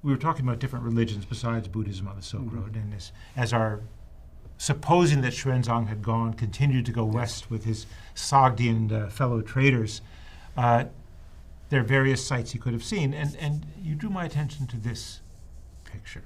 we were talking about different religions besides Buddhism on the Silk Road, and as our supposing that Xuanzang had continued to go west with his Sogdian fellow traders, there are various sites he could have seen, and you drew my attention to this picture.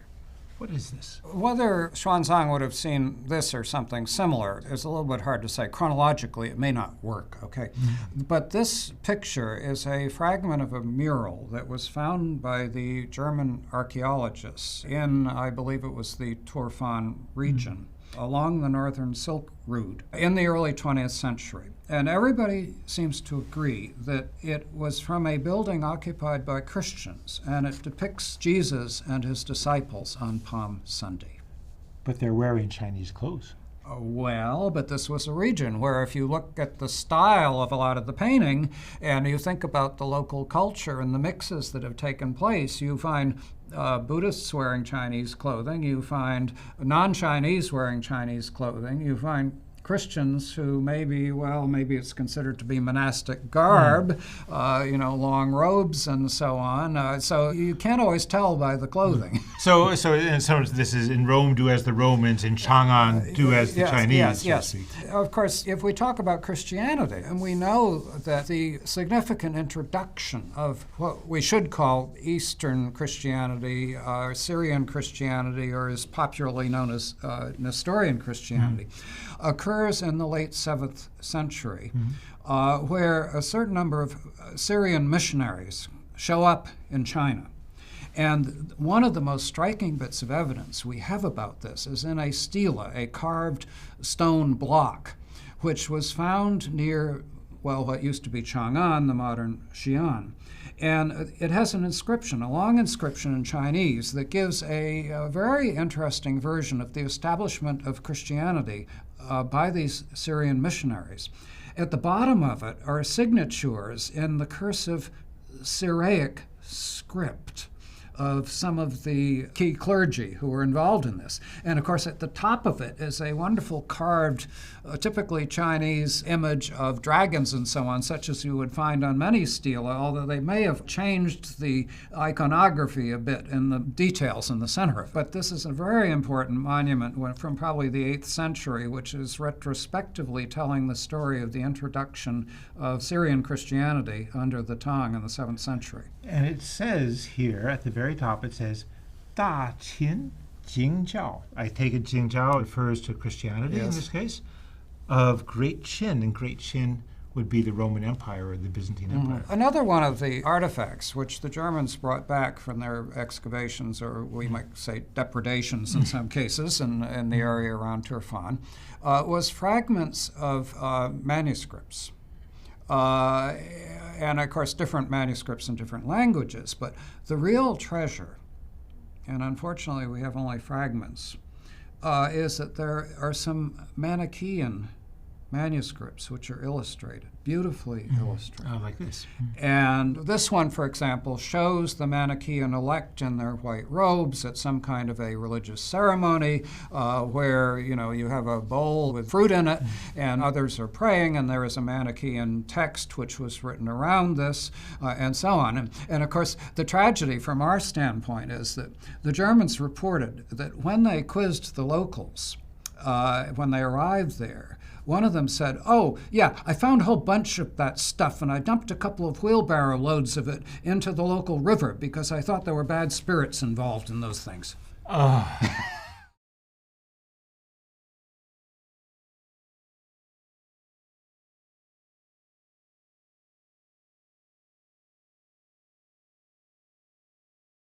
What is this? Whether Xuanzang would have seen this or something similar is a little bit hard to say. Chronologically, it may not work, okay? But this picture is a fragment of a mural that was found by the German archaeologists in, I believe it was the Turfan region, along the northern Silk Route in the early 20th century. And everybody seems to agree that it was from a building occupied by Christians, and it depicts Jesus and his disciples on Palm Sunday. But they're wearing Chinese clothes. Well, but this was a region where if you look at the style of a lot of the painting and you think about the local culture and the mixes that have taken place, you find Buddhists wearing Chinese clothing, you find non-Chinese wearing Chinese clothing, you find Christians who maybe it's considered to be monastic garb, long robes and so on. So you can't always tell by the clothing. So in some sense, this is in Rome do as the Romans, in Chang'an do as the Chinese. Yes. Of course, if we talk about Christianity, and we know that the significant introduction of what we should call Eastern Christianity, or Syrian Christianity, or is popularly known as Nestorian Christianity, occurs in the late 7th century, where a certain number of Syrian missionaries show up in China. And one of the most striking bits of evidence we have about this is in a stela, a carved stone block, which was found near, what used to be Chang'an, the modern Xi'an. And it has an inscription, a long inscription in Chinese that gives a very interesting version of the establishment of Christianity by these Syrian missionaries. At the bottom of it are signatures in the cursive Syriac script of some of the key clergy who were involved in this. And of course, at the top of it is a wonderful carved, typically Chinese image of dragons and so on, such as you would find on many stela, although they may have changed the iconography a bit in the details in the center of it. But this is a very important monument from probably the 8th century, which is retrospectively telling the story of the introduction of Syrian Christianity under the Tang in the 7th century. And it says here at the very top, it says, Da Qin Jingjiao. I take it Jingjiao refers to Christianity in this case, of Great Qin. And Great Qin would be the Roman Empire or the Byzantine Empire. Another one of the artifacts which the Germans brought back from their excavations, or we might say depredations in some cases, in the area around Turfan, was fragments of manuscripts. And of course, different manuscripts in different languages. But the real treasure, and unfortunately we have only fragments, is that there are some Manichaean manuscripts which are illustrated, beautifully illustrated. Oh, like this. And this one, for example, shows the Manichaean elect in their white robes at some kind of a religious ceremony where, you have a bowl with fruit in it and others are praying, and there is a Manichaean text which was written around this and so on. And of course, the tragedy from our standpoint is that the Germans reported that when they quizzed the locals, when they arrived there, one of them said, "Oh, yeah, I found a whole bunch of that stuff, and I dumped a couple of wheelbarrow loads of it into the local river because I thought there were bad spirits involved in those things."